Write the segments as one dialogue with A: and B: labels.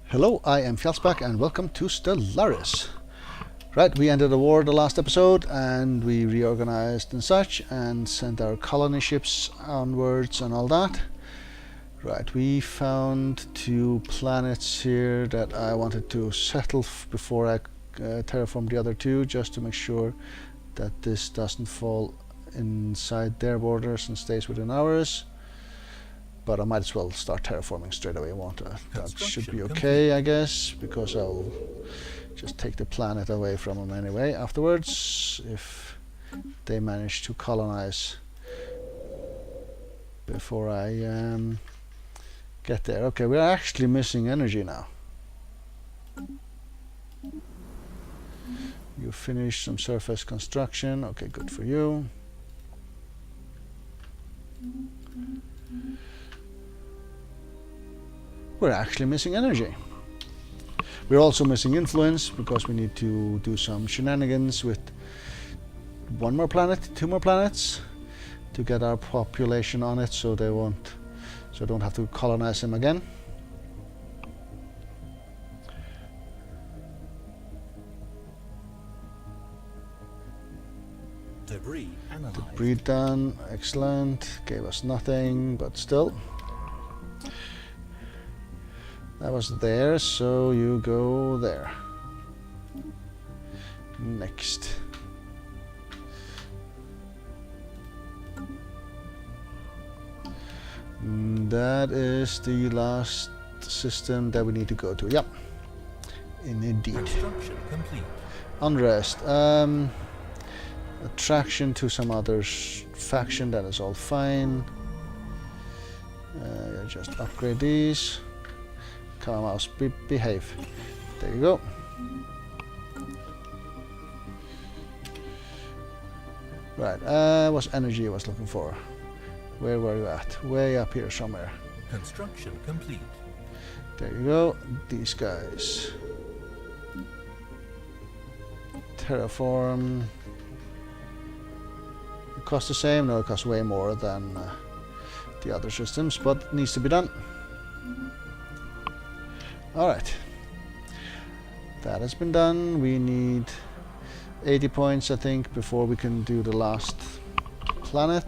A: Hello, I am Fjallsback and welcome to Stellaris. Right, we ended the war the last episode and we reorganized and such and sent our colony ships onwards and all that. Right, we found 2 planets here that I wanted to settle before I terraform the other 2, just to make sure that this doesn't fall inside their borders and stays within ours. But I might as well start terraforming straight away, won't I? That should be okay, I guess, because I'll just take the planet away from them anyway afterwards, if they manage to colonize before I get there. Okay, we're actually missing energy now. You finished some surface construction. Okay, good for you. We're actually missing energy. We're also missing influence because we need to do some shenanigans with 1 more planet, 2 more planets to get our population on it, so they won't, so don't have to colonize them again.
B: Debris analyzed.
A: Debris done, excellent. Gave us nothing, but still. That was there, so you go there. Next. That is the last system that we need to go to. Yep. Indeed.
B: Construction complete.
A: Unrest. Attraction to some other faction, that is all fine. Just upgrade these. Come on, mouse, behave. There you go. Right, what's energy I was looking for? Where were you at? Way up here somewhere.
B: Construction complete.
A: There you go. These guys. Terraform. It costs the same? No, it costs way more than the other systems, but it needs to be done. Alright, that has been done. We need 80 points, I think, before we can do the last planet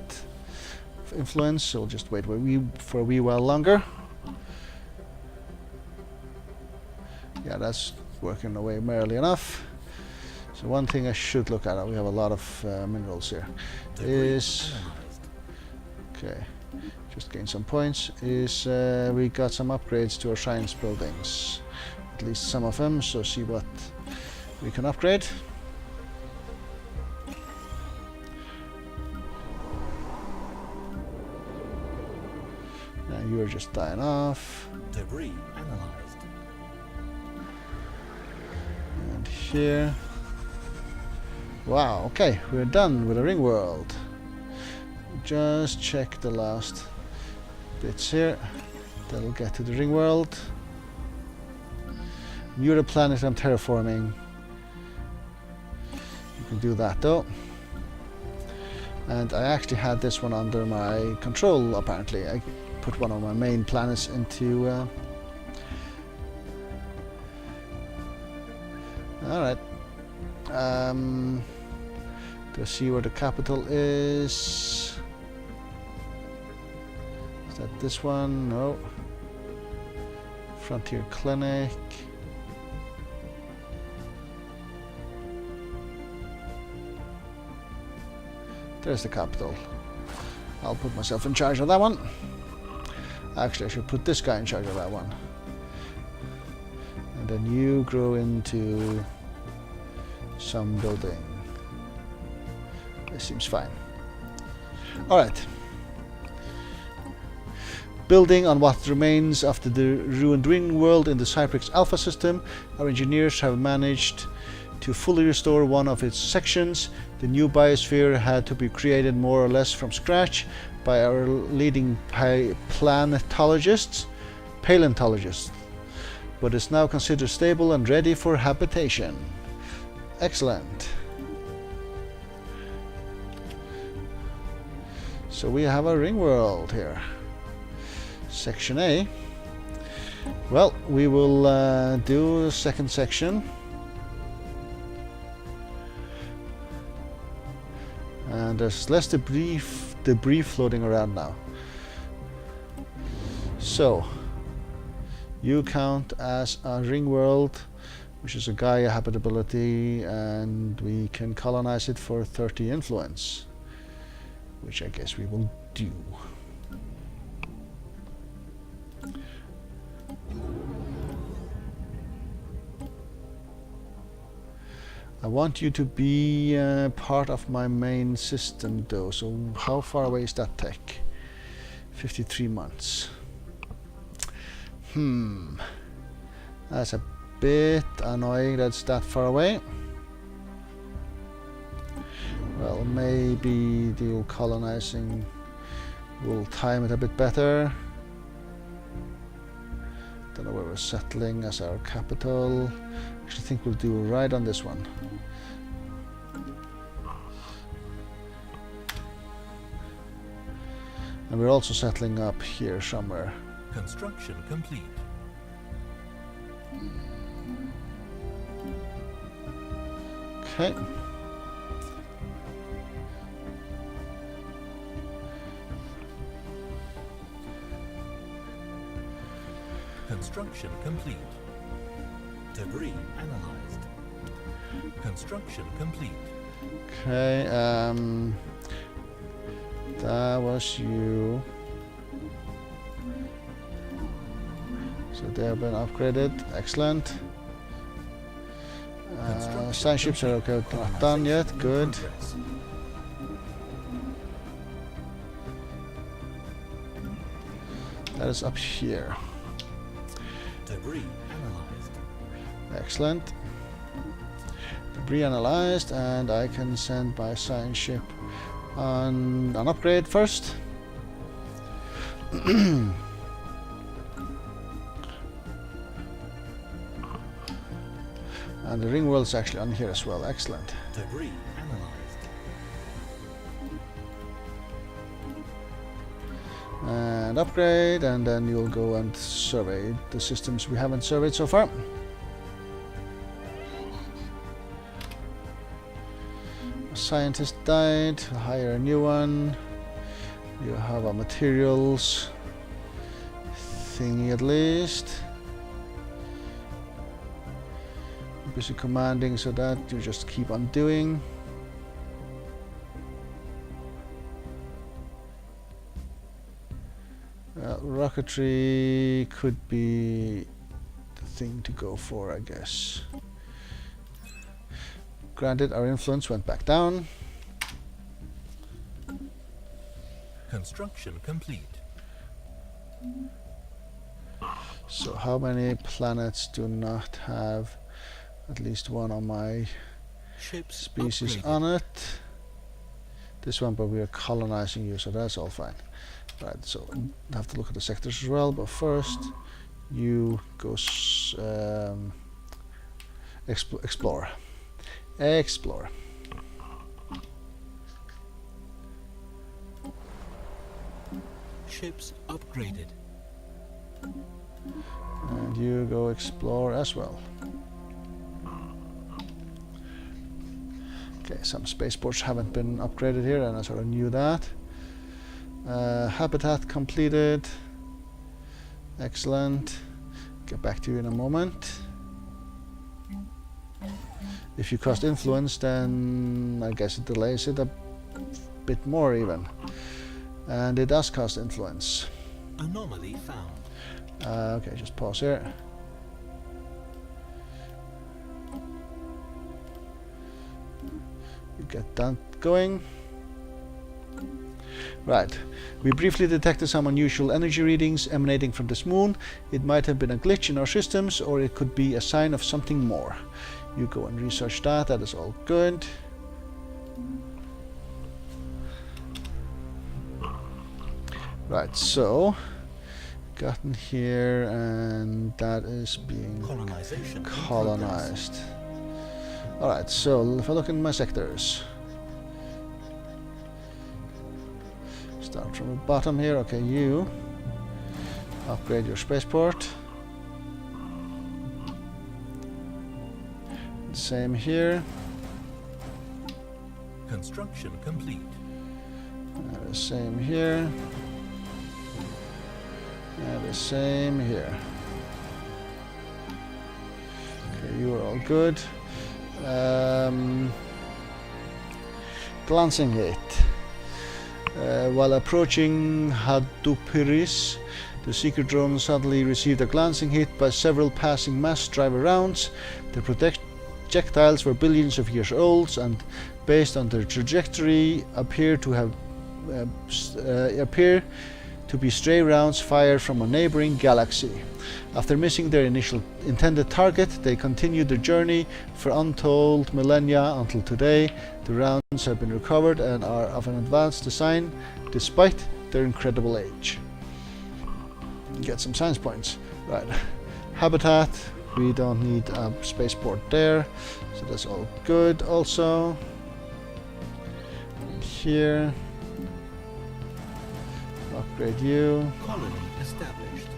A: of influence, so we'll just wait for a wee while longer. Yeah, that's working away merrily enough. So one thing I should look at, we have a lot of minerals here, is... Okay. Just gain some points, is we got some upgrades to our science buildings, at least some of them, so see what we can upgrade. Now you're just dying off.
B: Debris analyzed.
A: And here. Wow, okay, we're done with the ring world. Just check the last bits here. That'll get to the ring world. You're the planet I'm terraforming. You can do that though. And I actually had this one under my control apparently. I put one of my main planets into... Alright. To see where the capital is. Is that this one? No. Frontier Clinic. There's the capital. I'll put myself in charge of that one. Actually, I should put this guy in charge of that one. And then you grow into some building. This seems fine. Alright. Building on what remains after the ruined ring world in the Cyprix Alpha system, our engineers have managed to fully restore one of its sections. The new biosphere had to be created more or less from scratch by our leading paleontologists, but is now considered stable and ready for habitation. Excellent. So we have a ring world here. Section A. Well, we will do the second section. And there's less debris floating around now. So, you count as a ring world, which is a Gaia habitability, and we can colonize it for 30 influence, which I guess we will do. I want you to be part of my main system though, so how far away is that tech? 53 months. That's a bit annoying that's that far away. Well, maybe the colonizing will time it a bit better. Don't know where we're settling as our capital. Actually think we'll do right on this one. And we're also settling up here somewhere.
B: Construction complete.
A: Okay.
B: Construction complete. Debris analyzed. Construction complete.
A: Okay, that was you. So they have been upgraded. Excellent. Science ships are okay, not done yet. Good. That is up here.
B: Debris analyzed.
A: Excellent. Debris analyzed, and I can send my science ship on an upgrade first. And the ring world is actually on here as well. Excellent.
B: Debris analyzed.
A: And upgrade, and then you'll go and survey the systems we haven't surveyed so far. A scientist died. Hire a new one. You have a materials thingy at least. Busy commanding, so that you just keep on doing. Rocketry could be the thing to go for, I guess. Granted, our influence went back down.
B: Construction complete.
A: So how many planets do not have at least one of my
B: Ships
A: species
B: upgraded.
A: on it? This one, but we are colonizing you, so that's all fine. Right, so I have to look at the sectors as well, but first you go explore. Explore.
B: Ships upgraded.
A: And you go explore as well. Okay, some spaceports haven't been upgraded here, and I sort of knew that. Habitat completed. Excellent. Get back to you in a moment. If you cost influence, then I guess it delays it a bit more even. And it does cost influence.
B: Anomaly found.
A: Okay, just pause here. You get that going. Right. We briefly detected some unusual energy readings emanating from this moon. It might have been a glitch in our systems, or it could be a sign of something more. You go and research that. That is all good. Right, so gotten here, and that is being
B: Colonization.
A: colonized. Alright, so if I look in my sectors, start from the bottom here. Okay, you upgrade your spaceport. same here.
B: Construction complete.
A: And the same here. And the same here. Okay, you are all good. Glancing hit. While approaching Hadupiris, the secret drone suddenly received a glancing hit by several passing mass driver rounds. The projectiles were billions of years old and, based on their trajectory, appear to be stray rounds fired from a neighboring galaxy. After missing their initial intended target, they continued their journey for untold millennia until today. The rounds have been recovered and are of an advanced design despite their incredible age. Get some science points. Right. Habitat. We don't need a spaceport there, so that's all good also. And here. Upgrade you.
B: Colony established.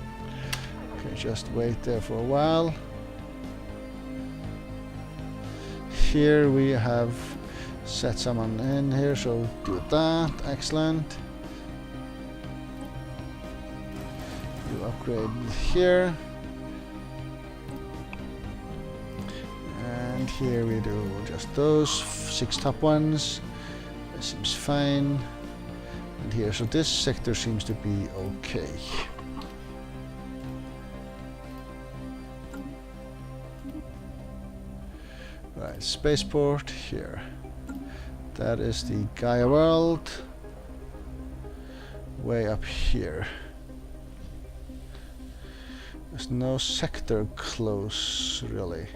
A: Okay, just wait there for a while. Here we have set someone in here, so do that. Excellent. You upgrade here. And here we do just those 6 top ones. That seems fine. And here, so this sector seems to be okay. Right, spaceport here. That is the Gaia world. Way up here. There's no sector close, really.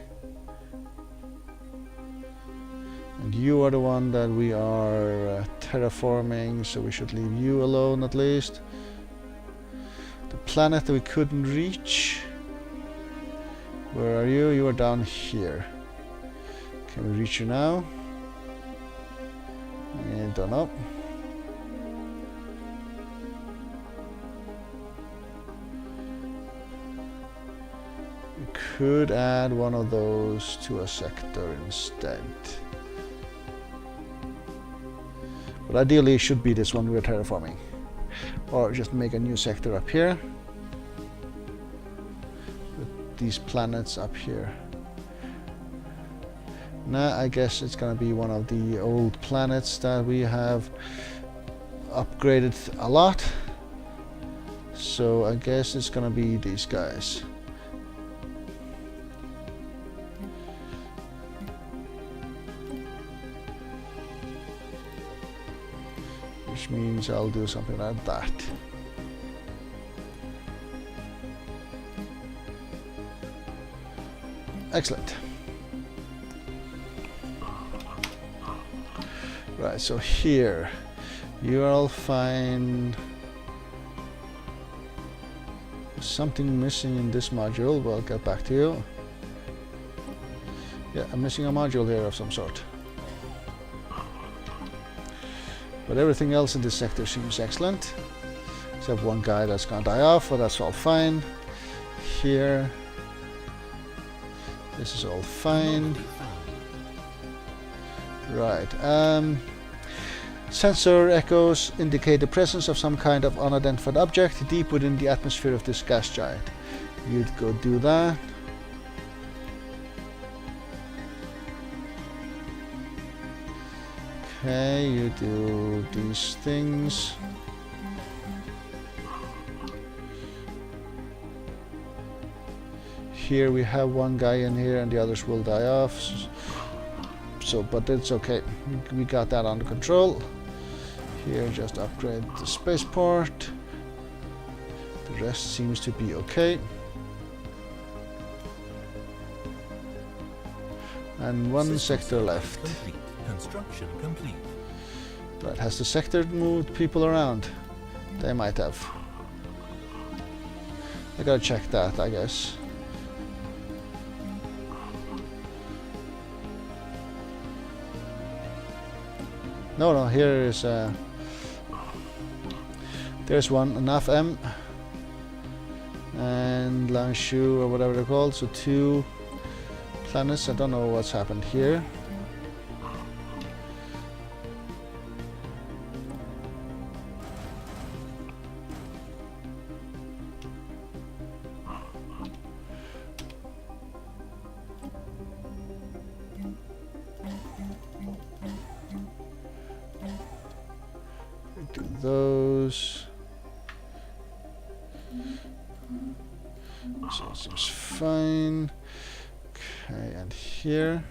A: And you are the one that we are terraforming, so we should leave you alone at least. The planet that we couldn't reach. Where are you? You are down here. Can we reach you now? I don't know. We could add one of those to a sector instead. But ideally it should be this one we're terraforming. Or just make a new sector up here. With these planets up here. Now I guess it's gonna be one of the old planets that we have upgraded a lot. So I guess it's gonna be these guys. Which means I'll do something like that. Excellent. Right, so here you all find something missing in this module. Well, I'll get back to you. Yeah, I'm missing a module here of some sort. But everything else in this sector seems excellent. Except one guy that's gonna die off, but that's all fine. Here. This is all fine. Right. Sensor echoes indicate the presence of some kind of unidentified object deep within the atmosphere of this gas giant. You'd go do that. Okay, you do these things. Here we have one guy in here and the others will die off. So, but it's okay. We got that under control. Here, just upgrade the spaceport. The rest seems to be okay. And one sector left.
B: Complete. Construction complete.
A: Right, has the sector moved people around? They might have. I gotta check that, I guess. No, here is there's one, an FM and Langshu or whatever they're called, so 2 planets. I don't know what's happened here. Do those. So it seems fine. Okay, and here.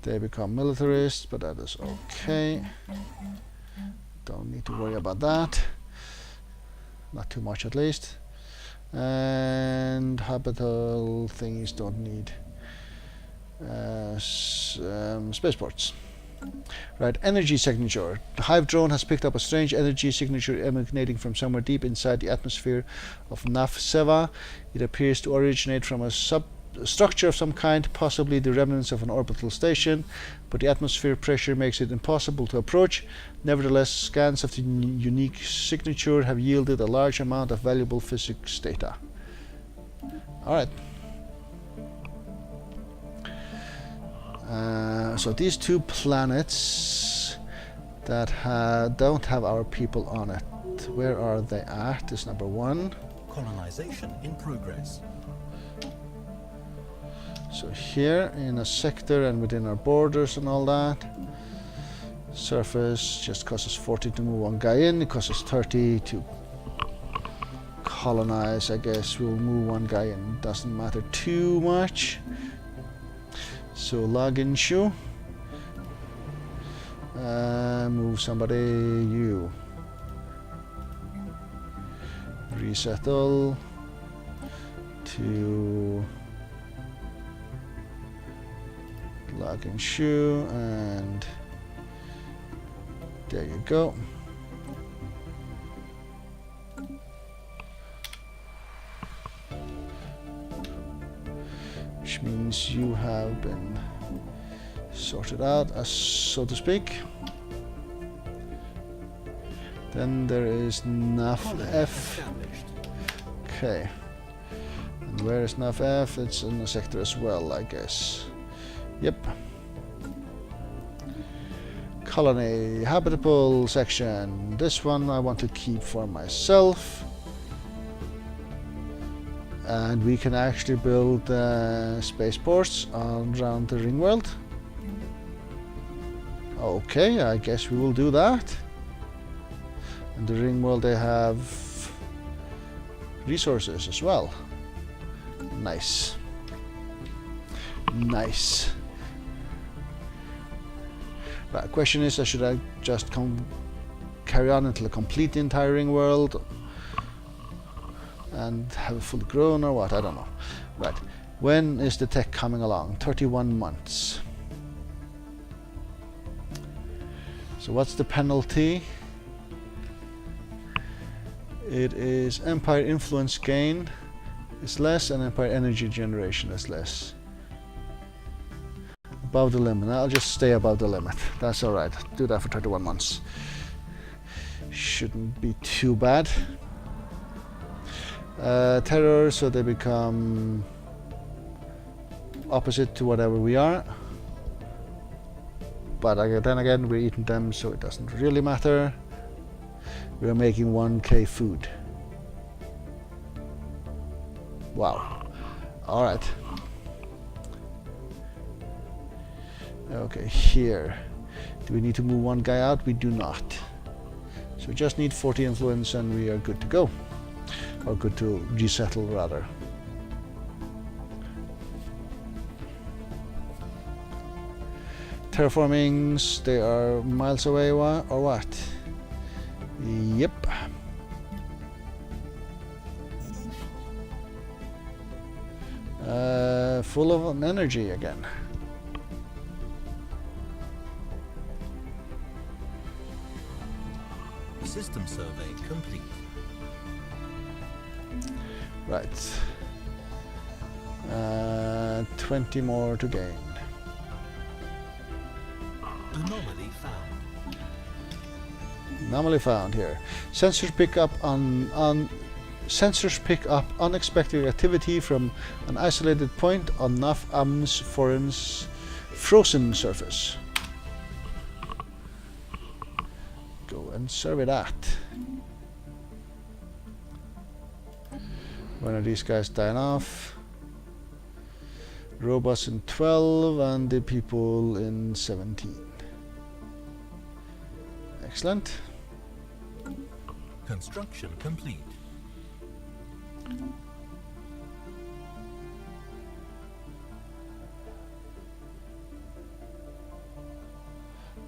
A: They become militarists, but that is okay. Don't need to worry about that. Not too much at least. And habitable things don't need spaceports. Right, energy signature. The Hive drone has picked up a strange energy signature emanating from somewhere deep inside the atmosphere of Naf Seva. It appears to originate from a structure of some kind, possibly the remnants of an orbital station, but the atmosphere pressure makes it impossible to approach. Nevertheless, scans of the unique signature have yielded a large amount of valuable physics data. Alright. So these two planets that don't have our people on it, where are they at? Is number one.
B: Colonization in progress.
A: So here in a sector and within our borders and all that. Surface just costs us 40 to move one guy in. It costs us 30 to colonize. I guess we'll move one guy in. Doesn't matter too much. So login shoe. Move somebody. You. Resettle to login shoe, and there you go. Which means you have been sorted out, as so to speak. Then there is NAF F. Okay. And where is NAF F? It's in the sector as well, I guess. Yep. Colony, habitable section. This one I want to keep for myself. And we can actually build spaceports around the ring world. Okay, I guess we will do that. And the ring world, they have resources as well. Nice. Nice. Right, question is, should I just carry on until I complete the entire ring world and have it fully grown, or what? I don't know. Right, when is the tech coming along? 31 months. So what's the penalty? It is Empire influence gain is less and Empire energy generation is less. Above the limit. I'll just stay above the limit. That's alright. Do that for 31 months. Shouldn't be too bad. Terror, so they become opposite to whatever we are. But then again, we're eating them, so it doesn't really matter. We're making 1k food. Wow. Alright. Okay, here. Do we need to move one guy out? We do not. So we just need 40 influence and we are good to go. Or good to resettle, rather. Terraformings, they are miles away, or what? Yep. Full of energy again.
B: System survey complete.
A: Right. 20 more to gain.
B: Anomaly found.
A: Anomaly found here. Sensors pick up on Sensors pick up unexpected activity from an isolated point on Naf Am's frozen surface. Go and survey that. When are these guys dying off? Robots in 12 and the people in 17. Excellent.
B: Construction complete.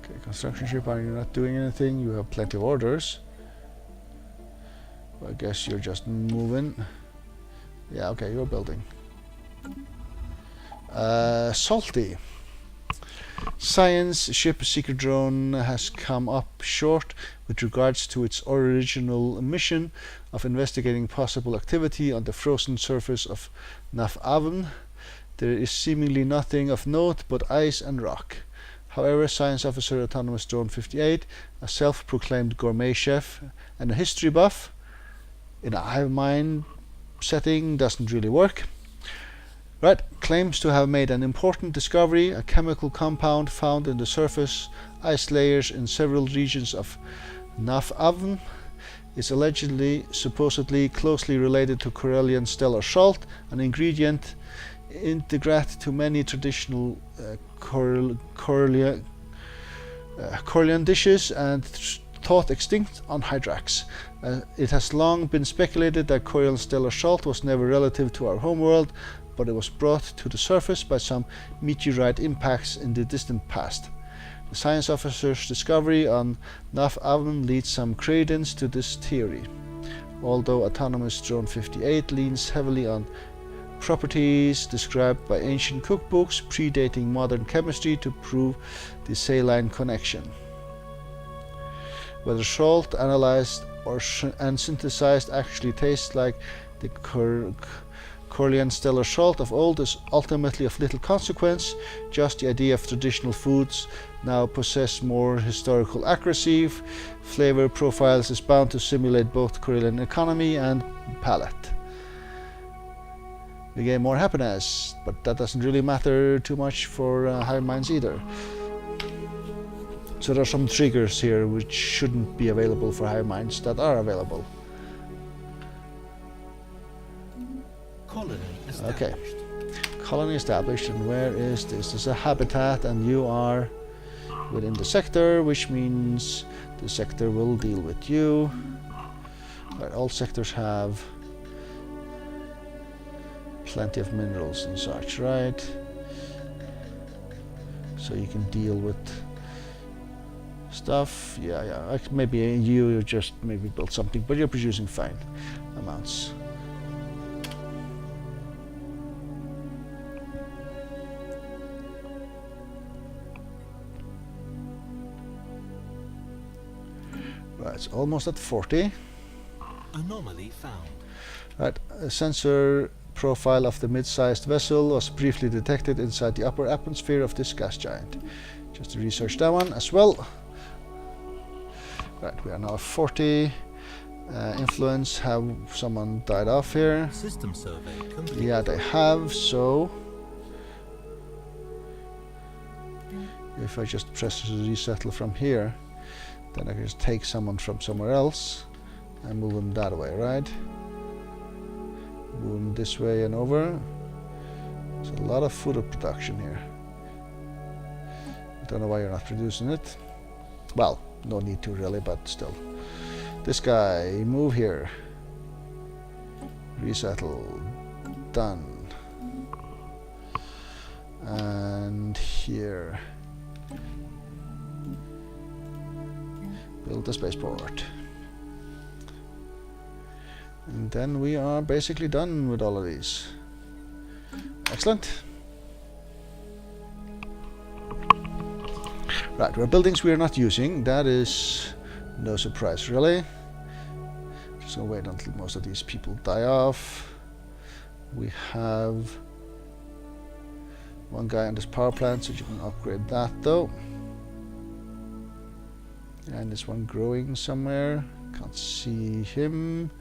A: Okay, construction ship, are you not doing anything? You have plenty of orders. I guess you're just moving. Yeah, okay, you're building. Salty. Science ship Seeker drone has come up short with regards to its original mission of investigating possible activity on the frozen surface of Naf Avon. There is seemingly nothing of note but ice and rock. However, Science Officer Autonomous Drone 58, a self-proclaimed gourmet chef and a history buff, in a hive mind setting doesn't really work. Right, claims to have made an important discovery, a chemical compound found in the surface ice layers in several regions of Naf Avon. Is supposedly closely related to Corellian stellar salt, an ingredient integral to many traditional Corellian dishes and thought extinct on Hydrax. It has long been speculated that Corellian stellar salt was never relative to our homeworld, but it was brought to the surface by some meteorite impacts in the distant past. The science officer's discovery on Naf Avon leads some credence to this theory, although Autonomous Drone 58 leans heavily on properties described by ancient cookbooks predating modern chemistry to prove the saline connection. Whether salt analyzed and synthesized actually tastes like the Corellian stellar salt of old is ultimately of little consequence. Just the idea of traditional foods now possess more historical accuracy. Flavor profiles is bound to simulate both Corellian economy and palate. We gain more happiness, but that doesn't really matter too much for hive minds either. So there are some triggers here which shouldn't be available for hive minds that are available.
B: Colony established.
A: Okay, colony established, and where is this? There's a habitat, and you are within the sector, which means the sector will deal with you. Right, all sectors have plenty of minerals and such, right? So you can deal with stuff. Yeah. Maybe you just maybe build something, but you're producing fine amounts. Right, it's almost at 40.
B: Anomaly found.
A: Right, a sensor profile of the mid-sized vessel was briefly detected inside the upper atmosphere of this gas giant. Just to research that one as well. Right, we are now at 40. Influence, have someone died off here?
B: System survey complete.
A: Yeah, they have, so if I just press resettle from here, then I can just take someone from somewhere else and move them that way, right? Move them this way and over. There's a lot of food production here. I don't know why you're not producing it. Well, no need to really, but still. This guy, move here. Resettle. Done. And here. Build the spaceport. And then we are basically done with all of these. Excellent. Right, there are buildings we are not using. That is no surprise, really. Just gonna wait until most of these people die off. We have one guy on this power plant, so you can upgrade that though. And this one growing somewhere. Can't see him.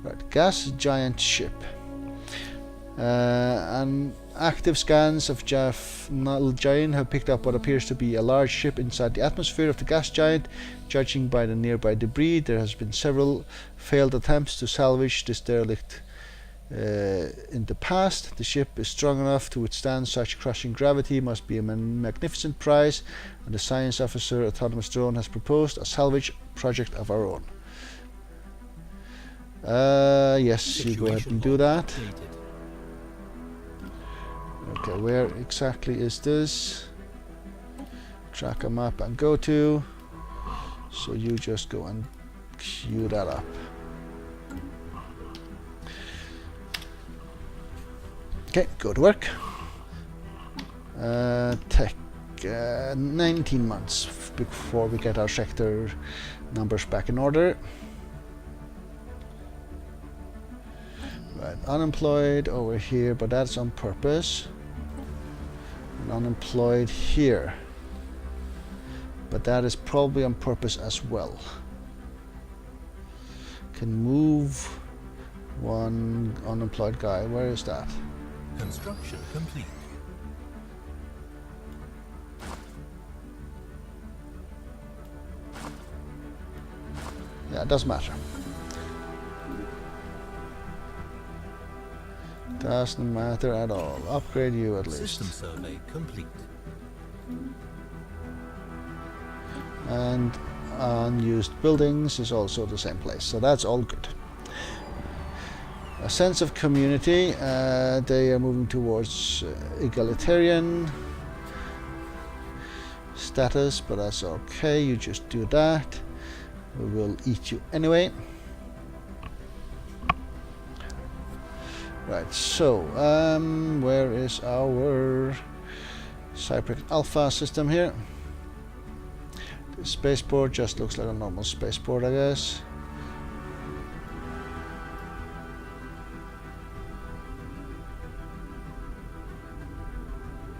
A: Right, gas giant ship. And active scans of Null Giant have picked up what appears to be a large ship inside the atmosphere of the gas giant. Judging by the nearby debris, there has been several failed attempts to salvage this derelict in the past. The ship is strong enough to withstand such crushing gravity, must be a magnificent prize, and the science officer autonomous drone has proposed a salvage project of our own. Yes, you go ahead and do that.
B: Completed.
A: Okay, where exactly is this? Track a map and go to. So you just go and queue that up. Okay, go to work. Take 19 months before we get our sector numbers back in order. Right, unemployed over here, but that's on purpose. And unemployed here, but that is probably on purpose as well. Can move one unemployed guy. Where is that?
B: Construction complete.
A: Yeah, it doesn't matter. Doesn't matter at all. Upgrade you at least.
B: System survey complete.
A: And unused buildings is also the same place, so that's all good. A sense of community. They are moving towards egalitarian status, but that's okay. You just do that. We will eat you anyway. Right, so where is our Cypric Alpha system here? The spaceport just looks like a normal spaceport, I guess.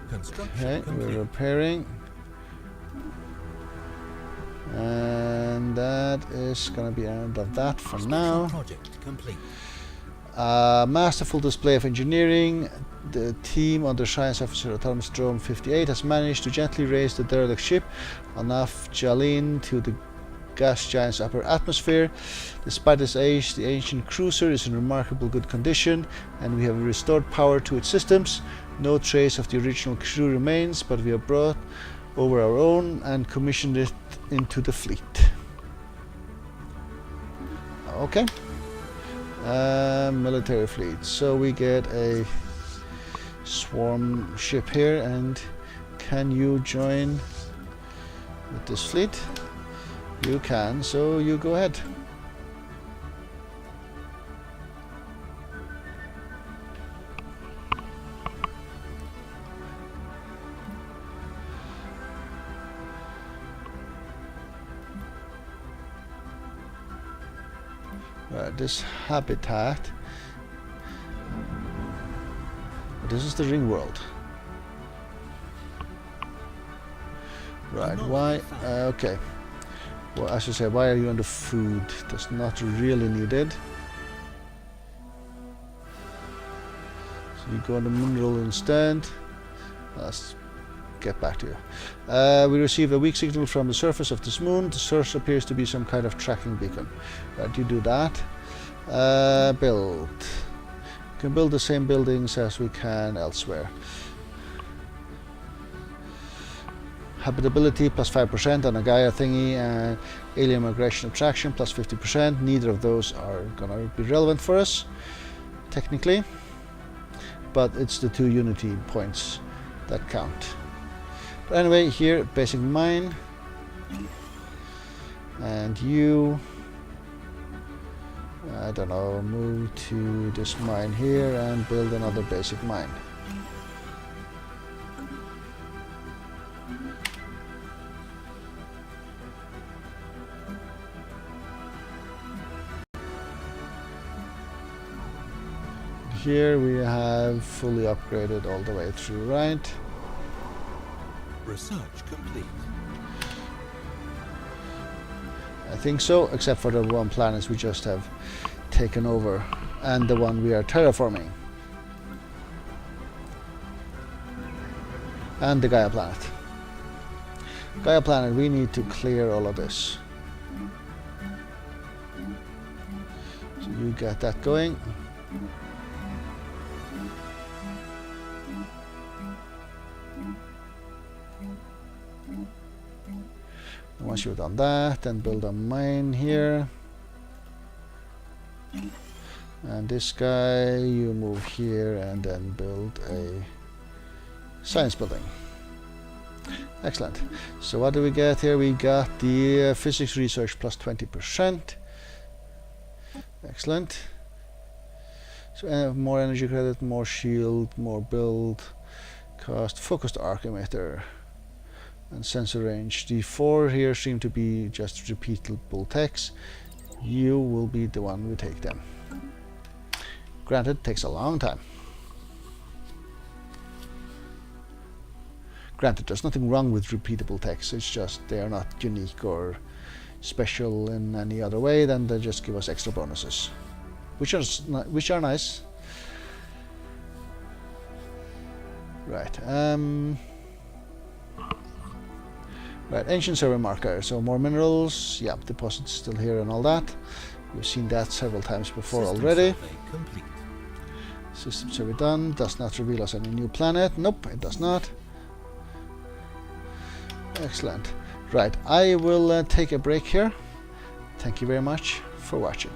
B: Construction
A: Okay,
B: complete.
A: we're repairing. And that is going to be the end of that for
B: Special
A: now.
B: project complete.
A: Masterful display of engineering. The team under Science Officer Autonomous Drone 58 has managed to gently raise the derelict ship Anaf Jalin to the gas giant's upper atmosphere. Despite its age, the ancient cruiser is in remarkable good condition, and we have restored power to its systems. No trace of the original crew remains, but we have brought over our own and commissioned it into the fleet. Okay. Military fleet. So we get a swarm ship here, and can you join with this fleet? You can, so you go ahead. Right, this habitat. This is the ring world. Right, why? Okay. Well, I should say, why are you on the food? That's not really needed. So you go on the mineral instead. Let's get back to you. We received a weak signal from the surface of this moon. The source appears to be some kind of tracking beacon. Right, you do that. Build. We can build the same buildings as we can elsewhere. Habitability plus 5% on a Gaia thingy, and alien migration attraction plus 50%. Neither of those are gonna be relevant for us, technically. But it's the 2 unity points that count. But anyway, here, basic mine. And you, I don't know, move to this mine here and build another basic mine. Here we have fully upgraded all the way through, right?
B: Research complete.
A: I think so, except for the one planet we just have taken over, and the one we are terraforming, and the Gaia planet. Gaia planet, we need to clear all of this. So you get that going. Once you've done that, then build a mine here. And this guy, you move here and then build a science building. Excellent. So what do we get here? We got the physics research plus 20%. Excellent. So more energy credit, more shield, more build cost, focused arc emitter, and sensor range. The 4 here seem to be just repeatable techs. You will be the one who take them. Granted, takes a long time. Granted, there's nothing wrong with repeatable techs, it's just they are not unique or special in any other way, then they just give us extra bonuses, which are nice. Right, right, ancient survey marker, so more minerals, yeah, deposits still here and all that. We've seen that several times before already.
B: Survey complete.
A: System survey done, does not reveal us any new planet, nope, it does not. Excellent. Right, I will take a break here. Thank you very much for watching.